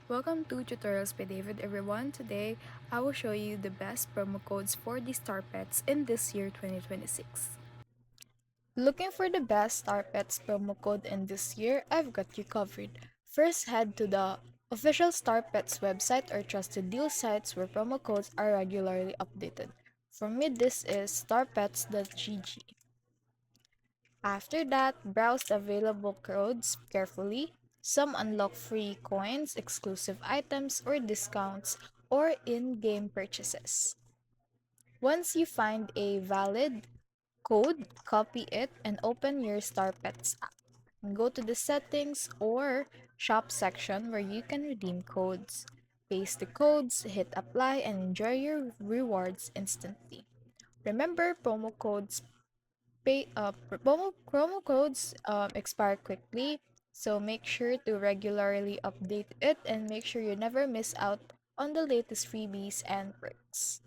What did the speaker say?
Welcome to Tutorials by David everyone. Today, I will show you the best promo codes for the Starpets in this year 2026. Looking for the best Starpets promo code in this year? I've got you covered. First, head to the official Starpets website or trusted deal sites where promo codes are regularly updated. For me, this is starpets.gg. After that, browse the available codes carefully. Some unlock free coins, exclusive items, or discounts, or in game purchases. Once you find a valid code, copy it and open your StarPets app. Go to the settings or shop section where you can redeem codes. Paste the codes, hit apply, and enjoy your rewards instantly. Remember, promo codes expire quickly, so make sure to regularly update it and make sure you never miss out on the latest freebies and perks.